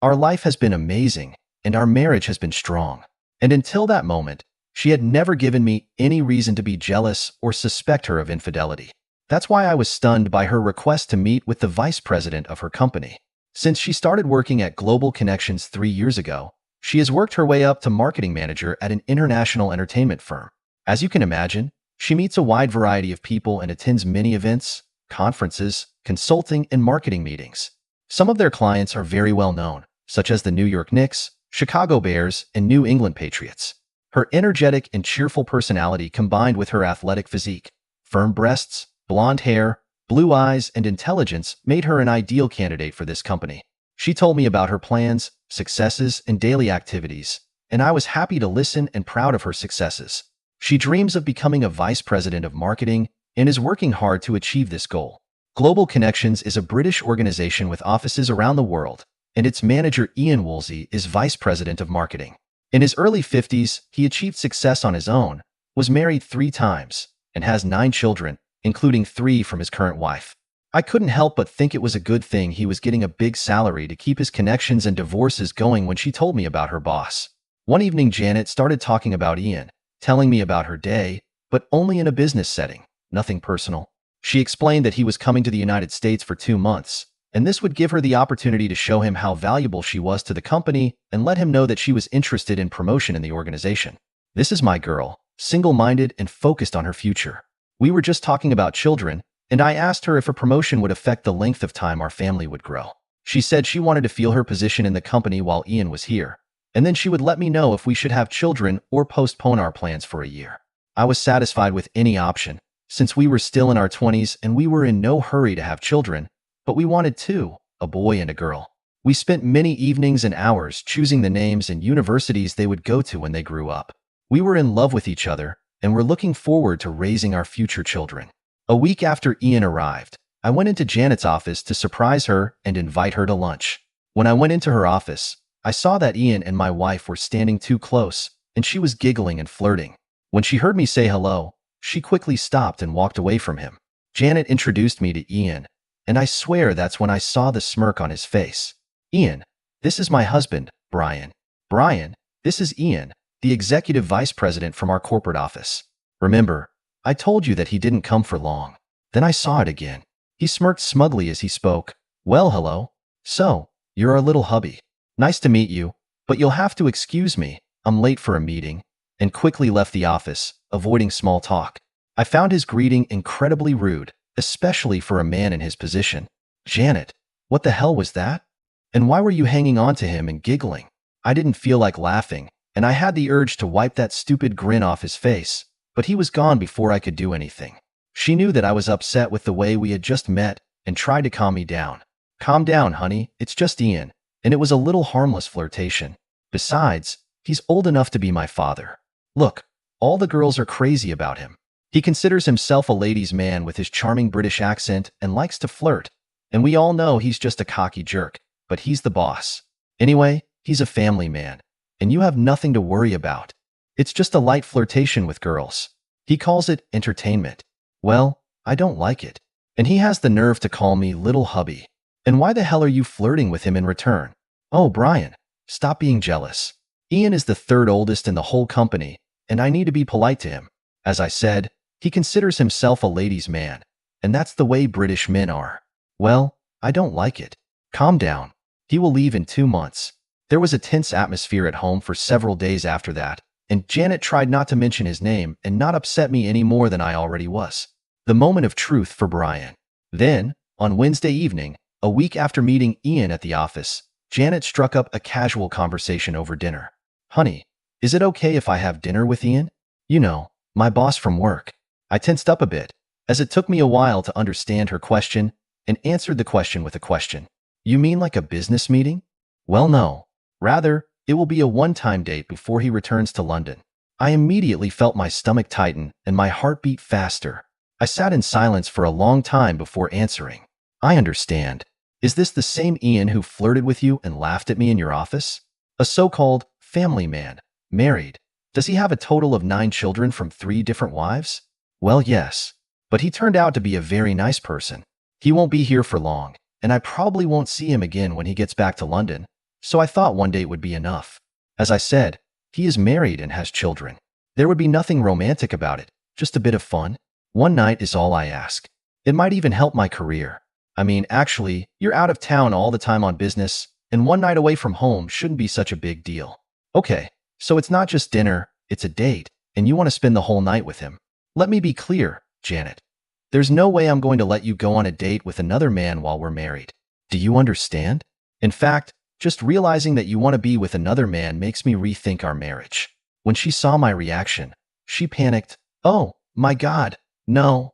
Our life has been amazing, and our marriage has been strong. And until that moment, she had never given me any reason to be jealous or suspect her of infidelity. That's why I was stunned by her request to meet with the vice president of her company. Since she started working at Global Connections 3 years ago, she has worked her way up to marketing manager at an international entertainment firm. As you can imagine, she meets a wide variety of people and attends many events, conferences, consulting, and marketing meetings. Some of their clients are very well known, such as the New York Knicks, Chicago Bears, and New England Patriots. Her energetic and cheerful personality combined with her athletic physique, firm breasts, blonde hair, blue eyes, and intelligence made her an ideal candidate for this company. She told me about her plans, successes, and daily activities, and I was happy to listen and proud of her successes. She dreams of becoming a vice president of marketing and is working hard to achieve this goal. Global Connections is a British organization with offices around the world, and its manager Ian Woolsey is vice president of marketing. In his early 50s, he achieved success on his own, was married 3 times, and has 9 children, including 3 from his current wife. I couldn't help but think it was a good thing he was getting a big salary to keep his connections and divorces going when she told me about her boss. One evening, Janet started talking about Ian, telling me about her day, but only in a business setting, nothing personal. She explained that he was coming to the United States for 2 months, and this would give her the opportunity to show him how valuable she was to the company and let him know that she was interested in promotion in the organization. This is my girl, single-minded and focused on her future. We were just talking about children, and I asked her if a promotion would affect the length of time our family would grow. She said she wanted to feel her position in the company while Ian was here, and then she would let me know if we should have children or postpone our plans for a year. I was satisfied with any option, since we were still in our 20s and we were in no hurry to have children, but we wanted 2, a boy and a girl. We spent many evenings and hours choosing the names and universities they would go to when they grew up. We were in love with each other, and were looking forward to raising our future children. A week after Ian arrived, I went into Janet's office to surprise her and invite her to lunch. When I went into her office, I saw that Ian and my wife were standing too close, and she was giggling and flirting. When she heard me say hello, she quickly stopped and walked away from him. Janet introduced me to Ian, and I swear that's when I saw the smirk on his face. Ian, this is my husband, Brian. Brian, this is Ian, the executive vice president from our corporate office. Remember, I told you that he didn't come for long. Then I saw it again. He smirked smugly as he spoke. Well, hello. So, you're our little hubby. Nice to meet you, but you'll have to excuse me. I'm late for a meeting, and quickly left the office, avoiding small talk. I found his greeting incredibly rude, especially for a man in his position. Janet, what the hell was that? And why were you hanging on to him and giggling? I didn't feel like laughing, and I had the urge to wipe that stupid grin off his face, but he was gone before I could do anything. She knew that I was upset with the way we had just met and tried to calm me down. Calm down, honey, it's just Ian, and it was a little harmless flirtation. Besides, he's old enough to be my father. Look, all the girls are crazy about him. He considers himself a ladies' man with his charming British accent and likes to flirt, and we all know he's just a cocky jerk, but he's the boss. Anyway, he's a family man, and you have nothing to worry about. It's just a light flirtation with girls. He calls it entertainment. Well, I don't like it. And he has the nerve to call me little hubby. And why the hell are you flirting with him in return? Oh, Brian, stop being jealous. Ian is the 3rd oldest in the whole company, and I need to be polite to him. As I said, he considers himself a ladies' man, and that's the way British men are. Well, I don't like it. Calm down. He will leave in 2 months. There was a tense atmosphere at home for several days after that, and Janet tried not to mention his name and not upset me any more than I already was. The moment of truth for Brian. Then, on Wednesday evening, a week after meeting Ian at the office, Janet struck up a casual conversation over dinner. Honey, is it okay if I have dinner with Ian? You know, my boss from work. I tensed up a bit, as it took me a while to understand her question, and answered the question with a question. You mean like a business meeting? Well, no. Rather, it will be a one-time date before he returns to London. I immediately felt my stomach tighten and my heart beat faster. I sat in silence for a long time before answering. I understand. Is this the same Ian who flirted with you and laughed at me in your office? A so-called family man, married. Does he have a total of 9 children from 3 different wives? Well, yes. But he turned out to be a very nice person. He won't be here for long, and I probably won't see him again when he gets back to London, so I thought one date would be enough. As I said, he is married and has children. There would be nothing romantic about it, just a bit of fun. One night is all I ask. It might even help my career. I mean, actually, you're out of town all the time on business, and one night away from home shouldn't be such a big deal. Okay, so it's not just dinner, it's a date, and you want to spend the whole night with him. Let me be clear, Janet. There's no way I'm going to let you go on a date with another man while we're married. Do you understand? In fact, just realizing that you want to be with another man makes me rethink our marriage. When she saw my reaction, she panicked. Oh, my God, no.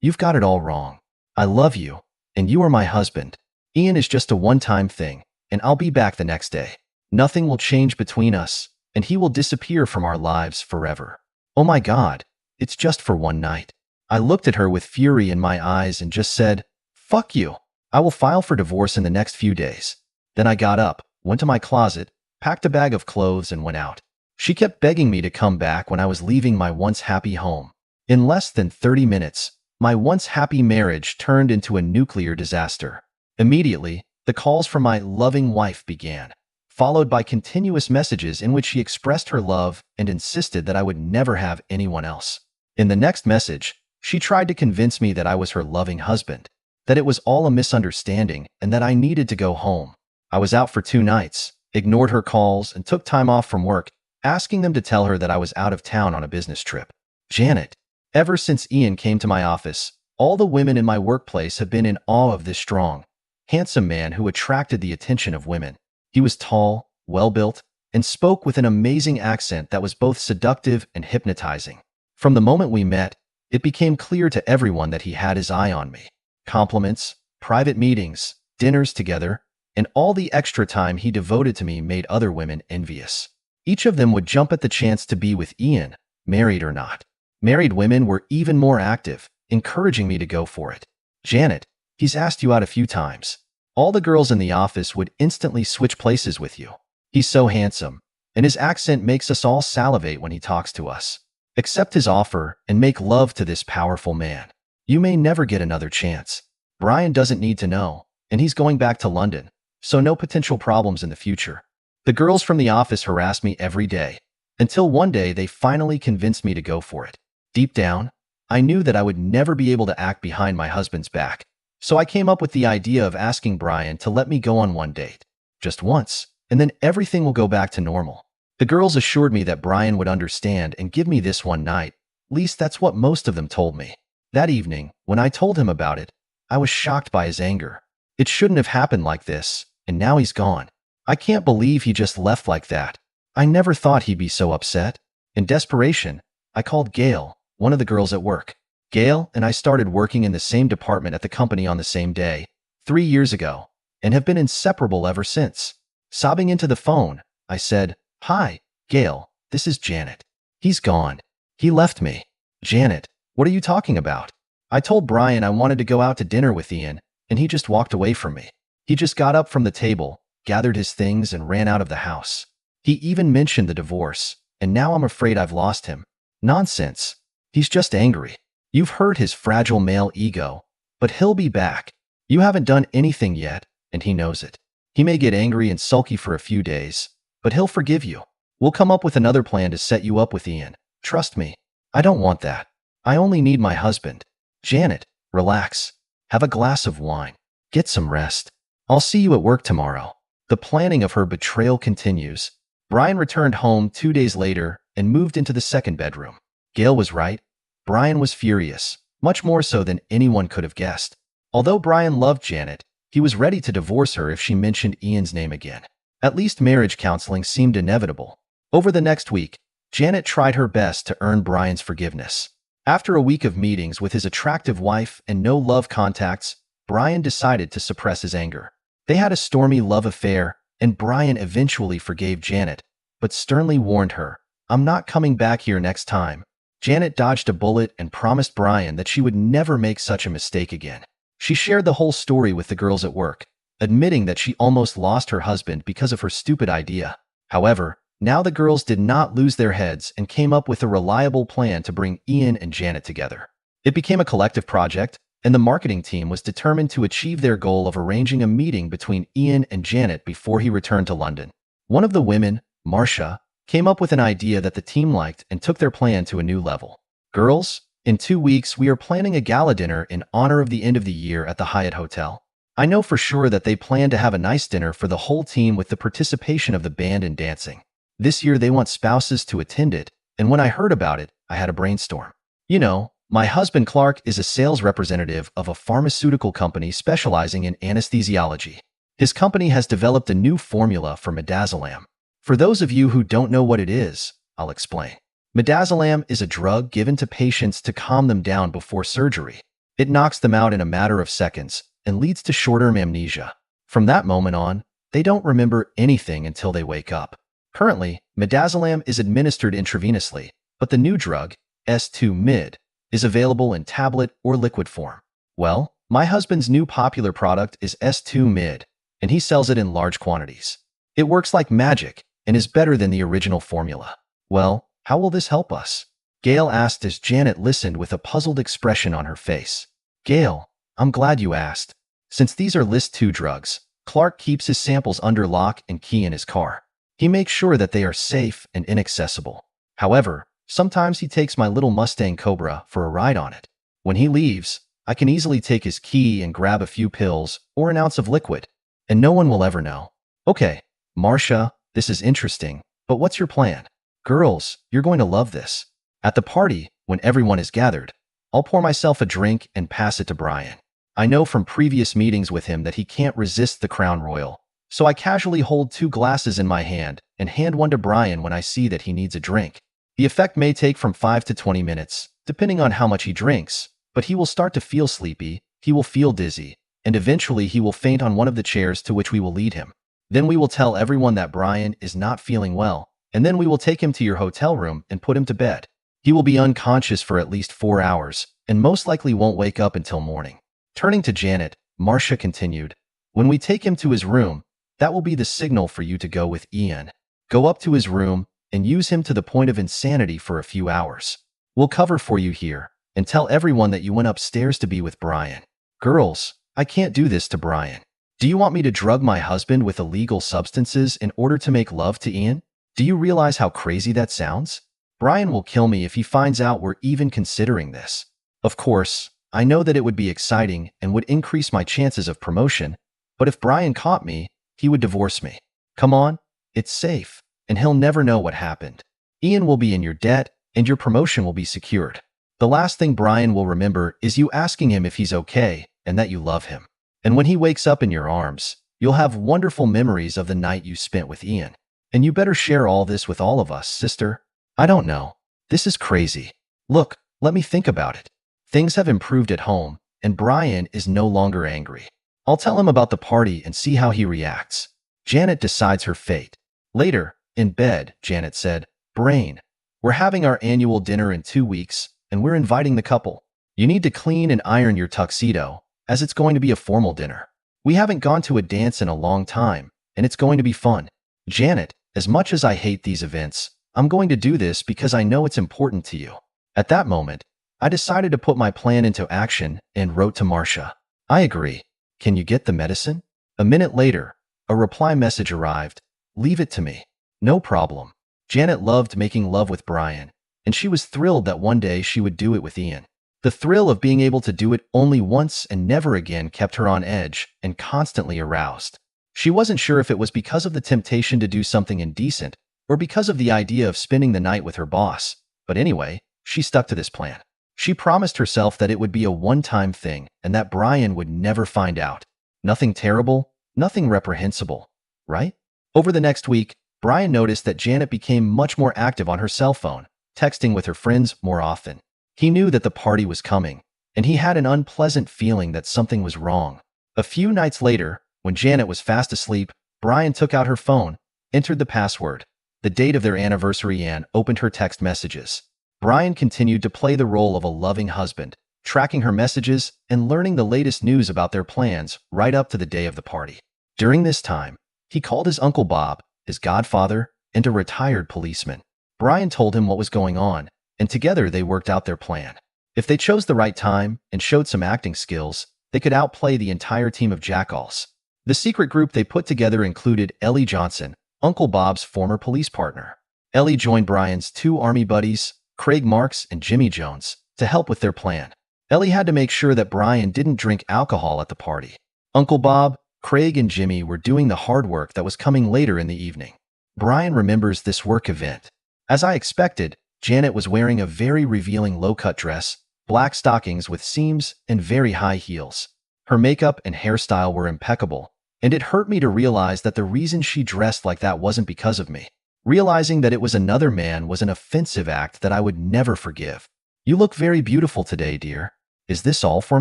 You've got it all wrong. I love you, and you are my husband. Ian is just a one-time thing, and I'll be back the next day. Nothing will change between us, and he will disappear from our lives forever. Oh my God, it's just for one night. I looked at her with fury in my eyes and just said, fuck you. I will file for divorce in the next few days. Then I got up, went to my closet, packed a bag of clothes and went out. She kept begging me to come back when I was leaving my once happy home. In less than 30 minutes, my once happy marriage turned into a nuclear disaster. Immediately, the calls from my loving wife began, followed by continuous messages in which she expressed her love and insisted that I would never have anyone else. In the next message, she tried to convince me that I was her loving husband, that it was all a misunderstanding and that I needed to go home. I was out for 2 nights, ignored her calls, and took time off from work, asking them to tell her that I was out of town on a business trip. Janet, ever since Ian came to my office, all the women in my workplace have been in awe of this strong, handsome man who attracted the attention of women. He was tall, well-built, and spoke with an amazing accent that was both seductive and hypnotizing. From the moment we met, it became clear to everyone that he had his eye on me. Compliments, private meetings, dinners together, and all the extra time he devoted to me made other women envious. Each of them would jump at the chance to be with Ian, married or not. Married women were even more active, encouraging me to go for it. Janet, he's asked you out a few times. All the girls in the office would instantly switch places with you. He's so handsome, and his accent makes us all salivate when he talks to us. Accept his offer and make love to this powerful man. You may never get another chance. Brian doesn't need to know, and he's going back to London, so no potential problems in the future. The girls from the office harassed me every day, until one day they finally convinced me to go for it. Deep down, I knew that I would never be able to act behind my husband's back, so I came up with the idea of asking Brian to let me go on one date. Just once, and then everything will go back to normal. The girls assured me that Brian would understand and give me this one night. At least that's what most of them told me. That evening, when I told him about it, I was shocked by his anger. It shouldn't have happened like this, and now he's gone. I can't believe he just left like that. I never thought he'd be so upset. In desperation, I called Gail, one of the girls at work. Gail and I started working in the same department at the company on the same day, 3 years ago, and have been inseparable ever since. Sobbing into the phone, I said, "Hi, Gail, this is Janet. He's gone. He left me." "Janet, what are you talking about?" "I told Brian I wanted to go out to dinner with Ian, and he just walked away from me. He just got up from the table, gathered his things, and ran out of the house. He even mentioned the divorce, and now I'm afraid I've lost him." "Nonsense. He's just angry. You've hurt his fragile male ego, but he'll be back. You haven't done anything yet, and he knows it. He may get angry and sulky for a few days, but he'll forgive you. We'll come up with another plan to set you up with Ian. Trust me. I don't want that. I only need my husband." "Janet, relax. Have a glass of wine. Get some rest. I'll see you at work tomorrow." The planning of her betrayal continues. Brian returned home 2 days later and moved into the second bedroom. Gail was right. Brian was furious, much more so than anyone could have guessed. Although Brian loved Janet, he was ready to divorce her if she mentioned Ian's name again. At least marriage counseling seemed inevitable. Over the next week, Janet tried her best to earn Brian's forgiveness. After a week of meetings with his attractive wife and no love contacts, Brian decided to suppress his anger. They had a stormy love affair, and Brian eventually forgave Janet, but sternly warned her, "I'm not coming back here next time." Janet dodged a bullet and promised Brian that she would never make such a mistake again. She shared the whole story with the girls at work, admitting that she almost lost her husband because of her stupid idea. However, now the girls did not lose their heads and came up with a reliable plan to bring Ian and Janet together. It became a collective project, and the marketing team was determined to achieve their goal of arranging a meeting between Ian and Janet before he returned to London. One of the women, Marcia, came up with an idea that the team liked and took their plan to a new level. Girls, in 2 weeks we are planning a gala dinner in honor of the end of the year at the Hyatt Hotel. I know for sure that they plan to have a nice dinner for the whole team with the participation of the band and dancing. This year they want spouses to attend it, and when I heard about it, I had a brainstorm. You know, my husband Clark is a sales representative of a pharmaceutical company specializing in anesthesiology. His company has developed a new formula for midazolam. For those of you who don't know what it is, I'll explain. Midazolam is a drug given to patients to calm them down before surgery. It knocks them out in a matter of seconds and leads to short-term amnesia. From that moment on, they don't remember anything until they wake up. Currently, midazolam is administered intravenously, but the new drug, S2-Mid, is available in tablet or liquid form. Well, my husband's new popular product is S2-Mid, and he sells it in large quantities. It works like magic and is better than the original formula. Well, how will this help us? Gail asked as Janet listened with a puzzled expression on her face. Gail, I'm glad you asked. Since these are List 2 drugs, Clark keeps his samples under lock and key in his car. He makes sure that they are safe and inaccessible. However, sometimes he takes my little Mustang Cobra for a ride on it. When he leaves, I can easily take his key and grab a few pills or an ounce of liquid, and no one will ever know. Okay, Marcia, this is interesting, but what's your plan? Girls, you're going to love this. At the party, when everyone is gathered, I'll pour myself a drink and pass it to Brian. I know from previous meetings with him that he can't resist the Crown Royal, so I casually hold 2 glasses in my hand and hand one to Brian when I see that he needs a drink. The effect may take from 5 to 20 minutes, depending on how much he drinks, but he will start to feel sleepy, he will feel dizzy, and eventually he will faint on one of the chairs to which we will lead him. Then we will tell everyone that Brian is not feeling well, and then we will take him to your hotel room and put him to bed. He will be unconscious for at least 4 hours, and most likely won't wake up until morning. Turning to Janet, Marcia continued, when we take him to his room, that will be the signal for you to go with Ian. Go up to his room and use him to the point of insanity for a few hours. We'll cover for you here and tell everyone that you went upstairs to be with Brian. Girls, I can't do this to Brian. Do you want me to drug my husband with illegal substances in order to make love to Ian? Do you realize how crazy that sounds? Brian will kill me if he finds out we're even considering this. Of course, I know that it would be exciting and would increase my chances of promotion, but if Brian caught me, he would divorce me. Come on, it's safe, and he'll never know what happened. Ian will be in your debt, and your promotion will be secured. The last thing Brian will remember is you asking him if he's okay and that you love him. And when he wakes up in your arms, you'll have wonderful memories of the night you spent with Ian. And you better share all this with all of us, sister. I don't know. This is crazy. Look, let me think about it. Things have improved at home, and Brian is no longer angry. I'll tell him about the party and see how he reacts. Janet decides her fate. Later, in bed, Janet said, Brain, we're having our annual dinner in 2 weeks, and we're inviting the couple. You need to clean and iron your tuxedo, as it's going to be a formal dinner. We haven't gone to a dance in a long time, and it's going to be fun. Janet, as much as I hate these events, I'm going to do this because I know it's important to you. At that moment, I decided to put my plan into action and wrote to Marcia. I agree. Can you get the medicine? A minute later, a reply message arrived. Leave it to me. No problem. Janet loved making love with Brian, and she was thrilled that one day she would do it with Ian. The thrill of being able to do it only once and never again kept her on edge and constantly aroused. She wasn't sure if it was because of the temptation to do something indecent or because of the idea of spending the night with her boss, but anyway, she stuck to this plan. She promised herself that it would be a one-time thing and that Brian would never find out. Nothing terrible, nothing reprehensible, right? Over the next week, Brian noticed that Janet became much more active on her cell phone, texting with her friends more often. He knew that the party was coming, and he had an unpleasant feeling that something was wrong. A few nights later, when Janet was fast asleep, Brian took out her phone, entered the password, the date of their anniversary, and opened her text messages. Brian continued to play the role of a loving husband, tracking her messages and learning the latest news about their plans right up to the day of the party. During this time, he called his Uncle Bob, his godfather, and a retired policeman. Brian told him what was going on, and together they worked out their plan. If they chose the right time and showed some acting skills, they could outplay the entire team of jackals. The secret group they put together included Ellie Johnson, Uncle Bob's former police partner. Ellie joined Brian's two army buddies, Craig Marks and Jimmy Jones, to help with their plan. Ellie had to make sure that Brian didn't drink alcohol at the party. Uncle Bob, Craig, and Jimmy were doing the hard work that was coming later in the evening. Brian remembers this work event. As I expected, Janet was wearing a very revealing low-cut dress, black stockings with seams, and very high heels. Her makeup and hairstyle were impeccable, and it hurt me to realize that the reason she dressed like that wasn't because of me. Realizing that it was another man was an offensive act that I would never forgive. "You look very beautiful today, dear. Is this all for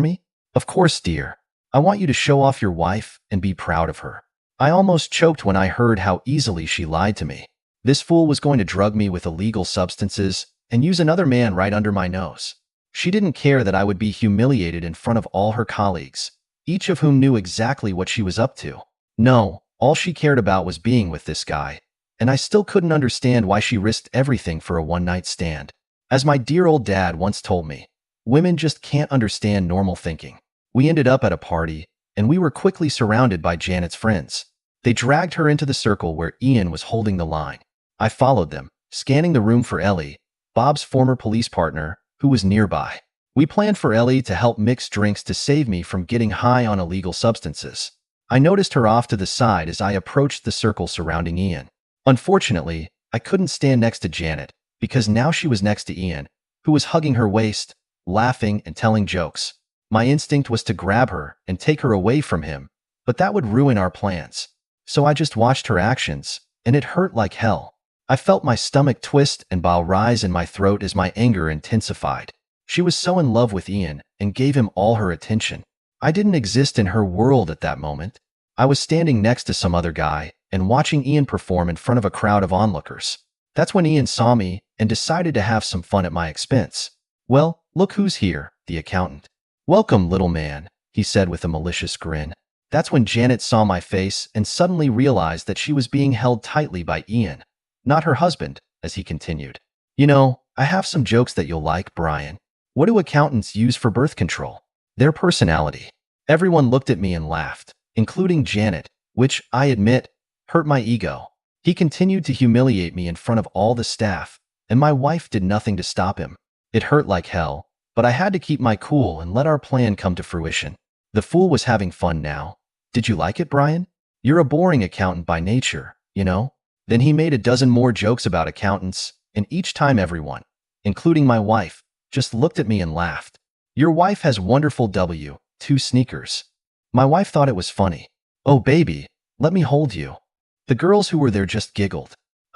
me?" "Of course, dear. I want you to show off your wife and be proud of her." I almost choked when I heard how easily she lied to me. This fool was going to drug me with illegal substances and use another man right under my nose. She didn't care that I would be humiliated in front of all her colleagues, each of whom knew exactly what she was up to. No, all she cared about was being with this guy, and I still couldn't understand why she risked everything for a one-night stand. As my dear old dad once told me, women just can't understand normal thinking. We ended up at a party, and we were quickly surrounded by Janet's friends. They dragged her into the circle where Ian was holding the line. I followed them, scanning the room for Ellie, Bob's former police partner, who was nearby. We planned for Ellie to help mix drinks to save me from getting high on illegal substances. I noticed her off to the side as I approached the circle surrounding Ian. Unfortunately, I couldn't stand next to Janet, because now she was next to Ian, who was hugging her waist, laughing and telling jokes. My instinct was to grab her and take her away from him, but that would ruin our plans. So I just watched her actions, and it hurt like hell. I felt my stomach twist and bile rise in my throat as my anger intensified. She was so in love with Ian and gave him all her attention. I didn't exist in her world at that moment. I was standing next to some other guy and watching Ian perform in front of a crowd of onlookers. That's when Ian saw me and decided to have some fun at my expense. "Well, look who's here," the accountant. "Welcome, little man," he said with a malicious grin. That's when Janet saw my face and suddenly realized that she was being held tightly by Ian, not her husband, as he continued. "You know, I have some jokes that you'll like, Brian. What do accountants use for birth control?" "Their personality." Everyone looked at me and laughed, including Janet, which, I admit, hurt my ego. He continued to humiliate me in front of all the staff, and my wife did nothing to stop him. It hurt like hell, but I had to keep my cool and let our plan come to fruition. The fool was having fun now. "Did you like it, Brian? You're a boring accountant by nature, you know?" Then he made a dozen more jokes about accountants, and each time everyone, including my wife, just looked at me and laughed. "Your wife has wonderful W2 sneakers." My wife thought it was funny. "Oh, baby, let me hold you." The girls who were there just giggled.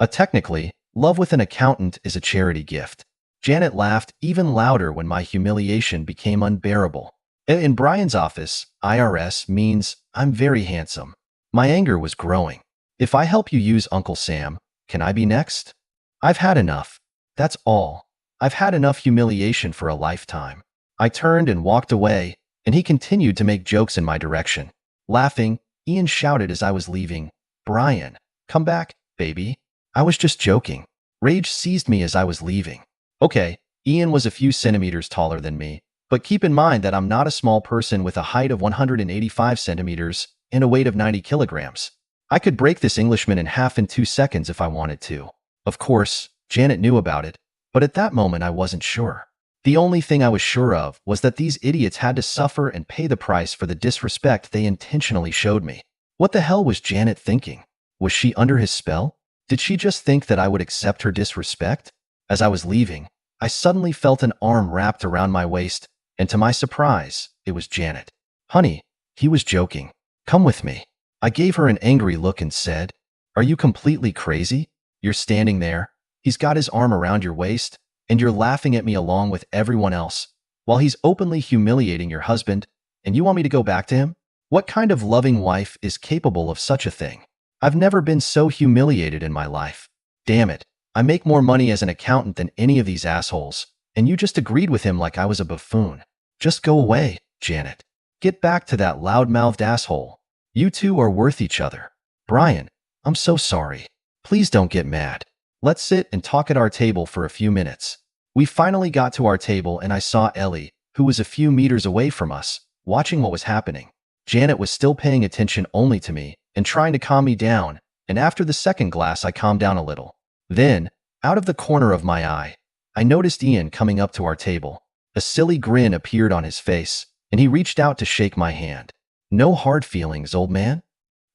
Technically, love with an accountant is a charity gift. Janet laughed even louder when my humiliation became unbearable. In Brian's office, IRS means I'm very handsome. My anger was growing. "If I help you use Uncle Sam, can I be next?" "I've had enough. That's all. I've had enough humiliation for a lifetime." I turned and walked away, and he continued to make jokes in my direction. Laughing, Ian shouted as I was leaving, "Brian, come back, baby." I was just joking. Rage seized me as I was leaving. Okay, Ian was a few centimeters taller than me, but keep in mind that I'm not a small person with a height of 185 centimeters and a weight of 90 kilograms. I could break this Englishman in half in 2 seconds if I wanted to. Of course, Janet knew about it, but at that moment I wasn't sure. The only thing I was sure of was that these idiots had to suffer and pay the price for the disrespect they intentionally showed me. What the hell was Janet thinking? Was she under his spell? Did she just think that I would accept her disrespect? As I was leaving, I suddenly felt an arm wrapped around my waist, and to my surprise, it was Janet. "Honey," he was joking. "Come with me." I gave her an angry look and said, "Are you completely crazy? You're standing there, he's got his arm around your waist, and you're laughing at me along with everyone else, while he's openly humiliating your husband, and you want me to go back to him? What kind of loving wife is capable of such a thing? I've never been so humiliated in my life. Damn it, I make more money as an accountant than any of these assholes, and you just agreed with him like I was a buffoon. Just go away, Janet. Get back to that loud-mouthed asshole. You two are worth each other. Brian, I'm so sorry. Please don't get mad. Let's sit and talk at our table for a few minutes." We finally got to our table and I saw Ellie, who was a few meters away from us, watching what was happening. Janet was still paying attention only to me and trying to calm me down, and after the second glass I calmed down a little. Then, out of the corner of my eye, I noticed Ian coming up to our table. A silly grin appeared on his face, and he reached out to shake my hand. "No hard feelings, old man?"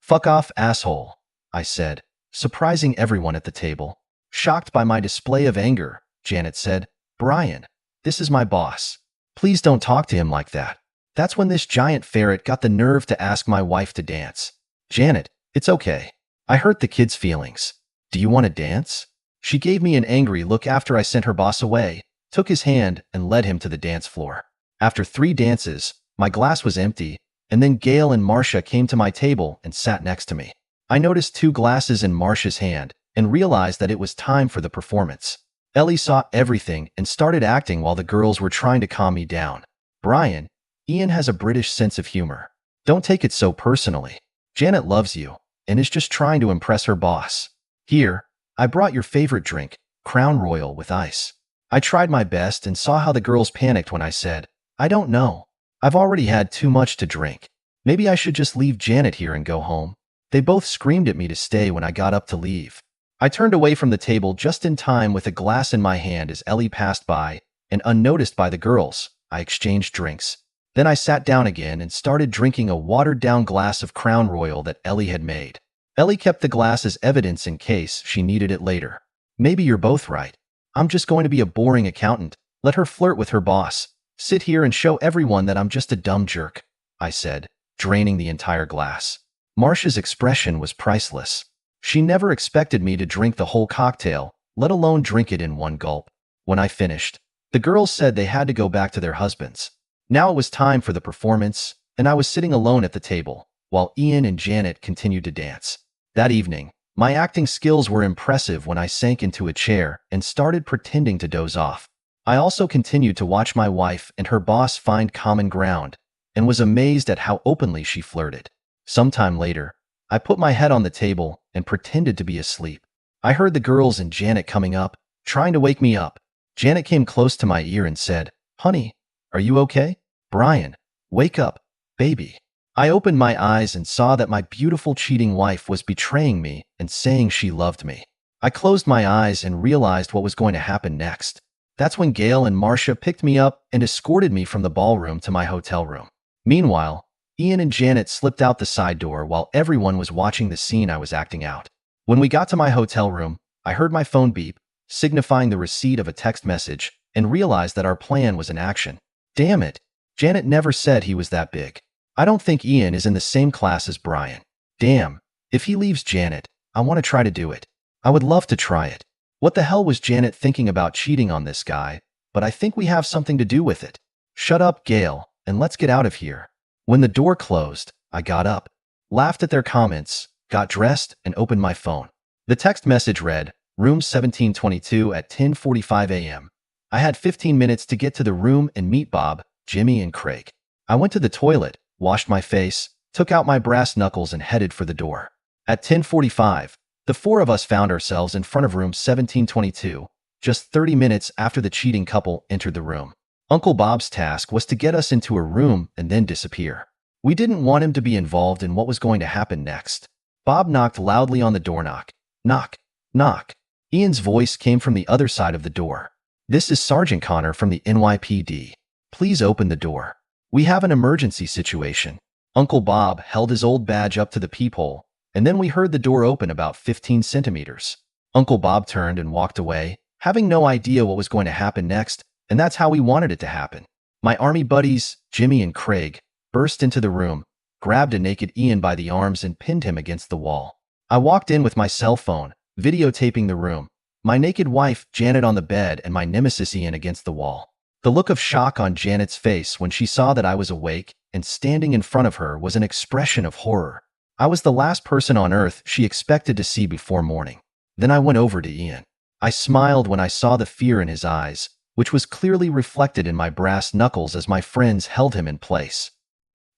"Fuck off, asshole," I said, surprising everyone at the table. Shocked by my display of anger, Janet said, "Brian, this is my boss. Please don't talk to him like that." That's when this giant ferret got the nerve to ask my wife to dance. "Janet, it's okay. I hurt the kid's feelings. Do you want to dance?" She gave me an angry look after I sent her boss away, took his hand, and led him to the dance floor. After 3 dances, my glass was empty, and then Gail and Marcia came to my table and sat next to me. I noticed 2 glasses in Marcia's hand and realized that it was time for the performance. Ellie saw everything and started acting while the girls were trying to calm me down. "Brian, Ian has a British sense of humor. Don't take it so personally. Janet loves you and is just trying to impress her boss. Here, I brought your favorite drink, Crown Royal with ice." I tried my best and saw how the girls panicked when I said, "I don't know. I've already had too much to drink. Maybe I should just leave Janet here and go home." They both screamed at me to stay when I got up to leave. I turned away from the table just in time with a glass in my hand as Ellie passed by, and unnoticed by the girls, I exchanged drinks. Then I sat down again and started drinking a watered-down glass of Crown Royal that Ellie had made. Ellie kept the glass as evidence in case she needed it later. "Maybe you're both right. I'm just going to be a boring accountant, let her flirt with her boss, sit here and show everyone that I'm just a dumb jerk," I said, draining the entire glass. Marcia's expression was priceless. She never expected me to drink the whole cocktail, let alone drink it in one gulp. When I finished, the girls said they had to go back to their husbands. Now it was time for the performance, and I was sitting alone at the table, while Ian and Janet continued to dance. That evening, my acting skills were impressive when I sank into a chair and started pretending to doze off. I also continued to watch my wife and her boss find common ground, and was amazed at how openly she flirted. Sometime later, I put my head on the table and pretended to be asleep. I heard the girls and Janet coming up, trying to wake me up. Janet came close to my ear and said, "Honey, are you okay? Brian, wake up, baby." I opened my eyes and saw that my beautiful cheating wife was betraying me and saying she loved me. I closed my eyes and realized what was going to happen next. That's when Gail and Marcia picked me up and escorted me from the ballroom to my hotel room. Meanwhile, Ian and Janet slipped out the side door while everyone was watching the scene I was acting out. When we got to my hotel room, I heard my phone beep, signifying the receipt of a text message, and realized that our plan was in action. Damn it, Janet never said he was that big. I don't think Ian is in the same class as Brian. Damn, if he leaves Janet, I want to try to do it. I would love to try it. What the hell was Janet thinking about cheating on this guy? But I think we have something to do with it. Shut up, Gail, and let's get out of here. When the door closed, I got up, laughed at their comments, got dressed, and opened my phone. The text message read, "Room 1722 at 10:45 a.m. I had 15 minutes to get to the room and meet Bob, Jimmy, and Craig. I went to the toilet, washed my face, took out my brass knuckles, and headed for the door. At 10:45, the 4 of us found ourselves in front of room 1722, just 30 minutes after the cheating couple entered the room. Uncle Bob's task was to get us into a room and then disappear. We didn't want him to be involved in what was going to happen next. Bob knocked loudly on the doorknock. Knock, knock. Ian's voice came from the other side of the door. "This is Sergeant Connor from the NYPD. Please open the door. We have an emergency situation." Uncle Bob held his old badge up to the peephole, and then we heard the door open about 15 centimeters. Uncle Bob turned and walked away, having no idea what was going to happen next, and that's how we wanted it to happen. My army buddies, Jimmy and Craig, burst into the room, grabbed a naked Ian by the arms and pinned him against the wall. I walked in with my cell phone, videotaping the room, my naked wife, Janet, on the bed and my nemesis Ian against the wall. The look of shock on Janet's face when she saw that I was awake and standing in front of her was an expression of horror. I was the last person on earth she expected to see before morning. Then I went over to Ian. I smiled when I saw the fear in his eyes, which was clearly reflected in my brass knuckles as my friends held him in place.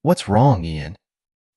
"What's wrong, Ian?"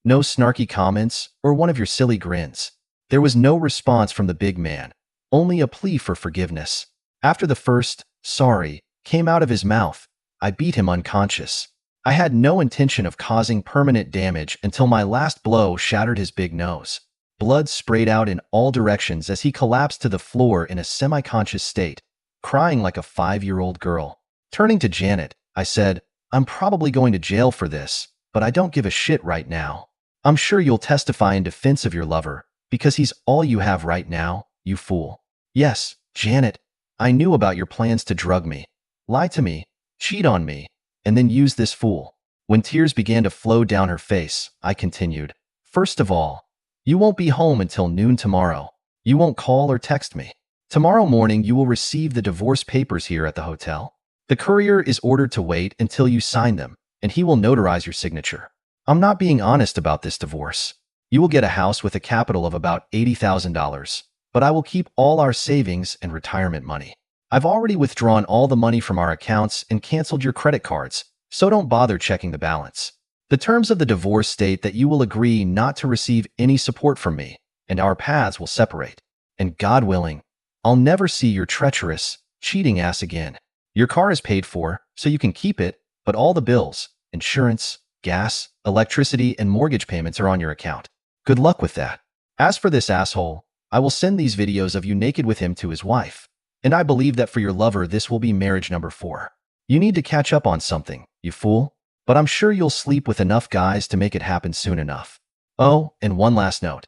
No snarky comments or one of your silly grins. There was no response from the big man, only a plea for forgiveness. After the first, sorry, came out of his mouth. I beat him unconscious. I had no intention of causing permanent damage until my last blow shattered his big nose. Blood sprayed out in all directions as he collapsed to the floor in a semi-conscious state, crying like a 5-year-old girl. Turning to Janet, I said, I'm probably going to jail for this, but I don't give a shit right now. I'm sure you'll testify in defense of your lover, because he's all you have right now, you fool. Yes, Janet, I knew about your plans to drug me, lie to me, cheat on me, and then use this fool. When tears began to flow down her face, I continued, first of all, you won't be home until noon tomorrow. You won't call or text me. Tomorrow morning you will receive the divorce papers here at the hotel. The courier is ordered to wait until you sign them, and he will notarize your signature. I'm not being honest about this divorce. You will get a house with a capital of about $80,000, but I will keep all our savings and retirement money. I've already withdrawn all the money from our accounts and canceled your credit cards, so don't bother checking the balance. The terms of the divorce state that you will agree not to receive any support from me, and our paths will separate. And God willing, I'll never see your treacherous, cheating ass again. Your car is paid for, so you can keep it, but all the bills, insurance, gas, electricity, and mortgage payments are on your account. Good luck with that. As for this asshole, I will send these videos of you naked with him to his wife. And I believe that for your lover this will be marriage number 4. You need to catch up on something, you fool. But I'm sure you'll sleep with enough guys to make it happen soon enough. Oh, and one last note.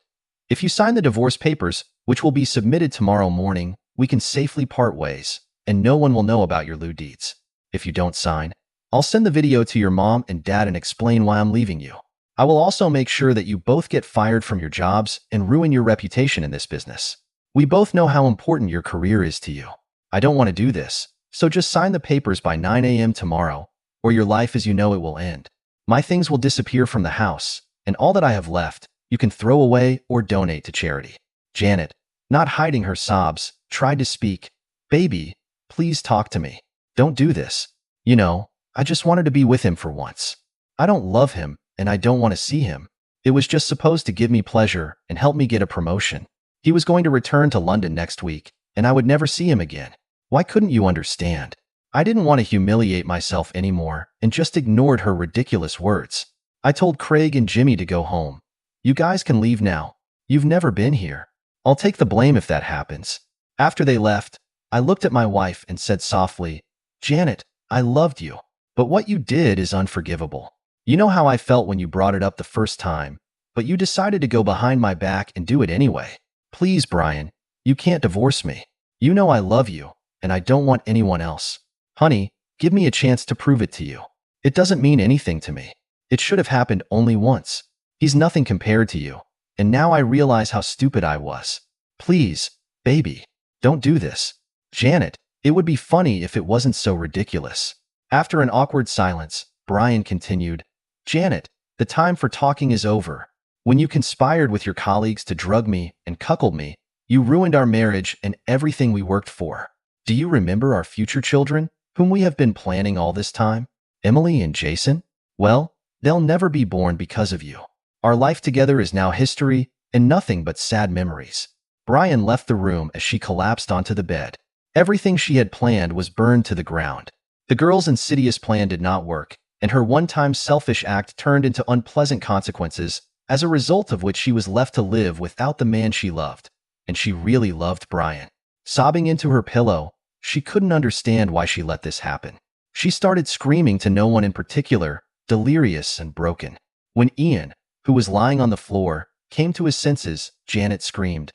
If you sign the divorce papers, which will be submitted tomorrow morning, we can safely part ways, and no one will know about your lewd deeds. If you don't sign, I'll send the video to your mom and dad and explain why I'm leaving you. I will also make sure that you both get fired from your jobs and ruin your reputation in this business. We both know how important your career is to you. I don't want to do this, so just sign the papers by 9 a.m. tomorrow, or your life as you know it will end. My things will disappear from the house, and all that I have left, you can throw away or donate to charity. Janet, not hiding her sobs, tried to speak. Baby, please talk to me. Don't do this. You know, I just wanted to be with him for once. I don't love him, and I don't want to see him. It was just supposed to give me pleasure and help me get a promotion. He was going to return to London next week, and I would never see him again. Why couldn't you understand? I didn't want to humiliate myself anymore and just ignored her ridiculous words. I told Craig and Jimmy to go home. You guys can leave now. You've never been here. I'll take the blame if that happens. After they left, I looked at my wife and said softly, Janet, I loved you, but what you did is unforgivable. You know how I felt when you brought it up the first time, but you decided to go behind my back and do it anyway. Please, Brian, you can't divorce me. You know I love you, and I don't want anyone else. Honey, give me a chance to prove it to you. It doesn't mean anything to me. It should have happened only once. He's nothing compared to you, and now I realize how stupid I was. Please, baby, don't do this. Janet, it would be funny if it wasn't so ridiculous. After an awkward silence, Brian continued, Janet, the time for talking is over. When you conspired with your colleagues to drug me and cuckold me, you ruined our marriage and everything we worked for. Do you remember our future children, whom we have been planning all this time? Emily and Jason? Well, they'll never be born because of you. Our life together is now history and nothing but sad memories. Brian left the room as she collapsed onto the bed. Everything she had planned was burned to the ground. The girl's insidious plan did not work, and her one-time selfish act turned into unpleasant consequences, as a result of which she was left to live without the man she loved. And she really loved Brian. Sobbing into her pillow, she couldn't understand why she let this happen. She started screaming to no one in particular, delirious and broken. When Ian, who was lying on the floor, came to his senses, Janet screamed,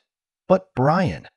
But Brian,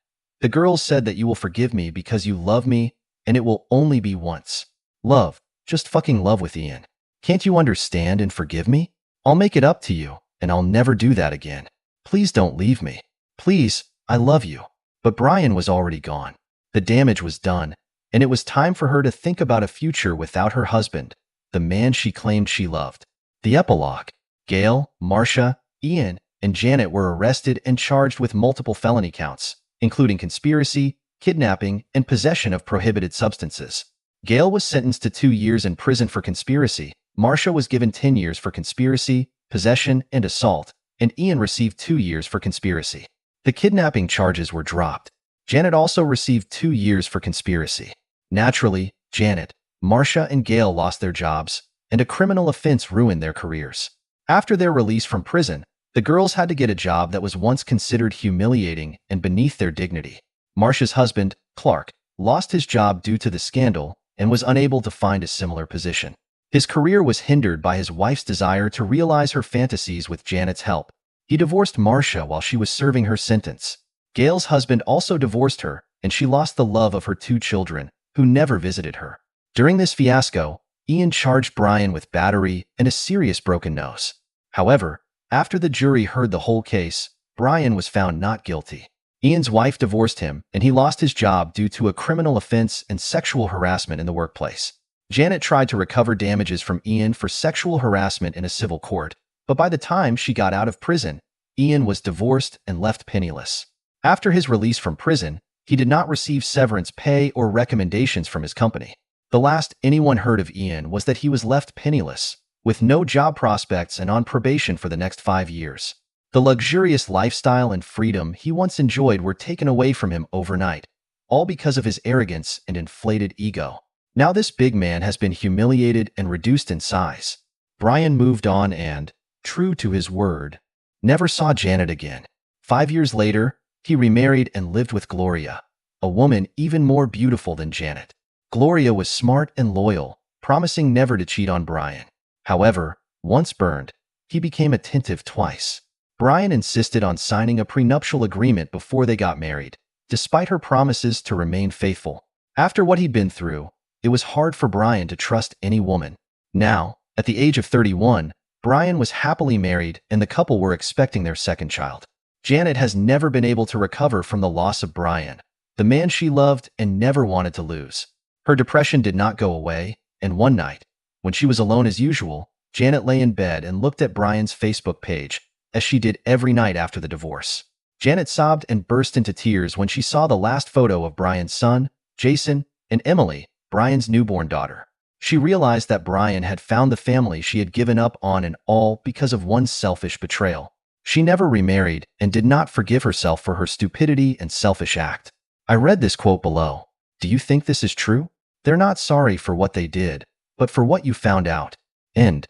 the girls said that you will forgive me because you love me, and it will only be once. Love, just fucking love with Ian. Can't you understand and forgive me? I'll make it up to you, and I'll never do that again. Please don't leave me. Please, I love you. But Brian was already gone. The damage was done, and it was time for her to think about a future without her husband, the man she claimed she loved. The epilogue. Gail, Marcia, Ian, and Janet were arrested and charged with multiple felony counts, including conspiracy, kidnapping, and possession of prohibited substances. Gail was sentenced to 2 years in prison for conspiracy, Marcia was given 10 years for conspiracy, possession, and assault, and Ian received 2 years for conspiracy. The kidnapping charges were dropped. Janet also received 2 years for conspiracy. Naturally, Janet, Marcia, and Gail lost their jobs, and a criminal offense ruined their careers. After their release from prison, the girls had to get a job that was once considered humiliating and beneath their dignity. Marcia's husband, Clark, lost his job due to the scandal and was unable to find a similar position. His career was hindered by his wife's desire to realize her fantasies with Janet's help. He divorced Marcia while she was serving her sentence. Gail's husband also divorced her, and she lost the love of her 2 children, who never visited her. During this fiasco, Ian charged Brian with battery and a serious broken nose. However, after the jury heard the whole case, Brian was found not guilty. Ian's wife divorced him, and he lost his job due to a criminal offense and sexual harassment in the workplace. Janet tried to recover damages from Ian for sexual harassment in a civil court, but by the time she got out of prison, Ian was divorced and left penniless. After his release from prison, he did not receive severance pay or recommendations from his company. The last anyone heard of Ian was that he was left penniless, with no job prospects and on probation for the next 5 years. The luxurious lifestyle and freedom he once enjoyed were taken away from him overnight, all because of his arrogance and inflated ego. Now this big man has been humiliated and reduced in size. Brian moved on and, true to his word, never saw Janet again. 5 years later, he remarried and lived with Gloria, a woman even more beautiful than Janet. Gloria was smart and loyal, promising never to cheat on Brian. However, once burned, he became attentive twice. Brian insisted on signing a prenuptial agreement before they got married, despite her promises to remain faithful. After what he'd been through, it was hard for Brian to trust any woman. Now, at the age of 31, Brian was happily married and the couple were expecting their second child. Janet has never been able to recover from the loss of Brian, the man she loved and never wanted to lose. Her depression did not go away, and one night, when she was alone as usual, Janet lay in bed and looked at Brian's Facebook page, as she did every night after the divorce. Janet sobbed and burst into tears when she saw the last photo of Brian's son, Jason, and Emily, Brian's newborn daughter. She realized that Brian had found the family she had given up on and all because of one selfish betrayal. She never remarried and did not forgive herself for her stupidity and selfish act. I read this quote below. Do you think this is true? They're not sorry for what they did, but for what you found out. End.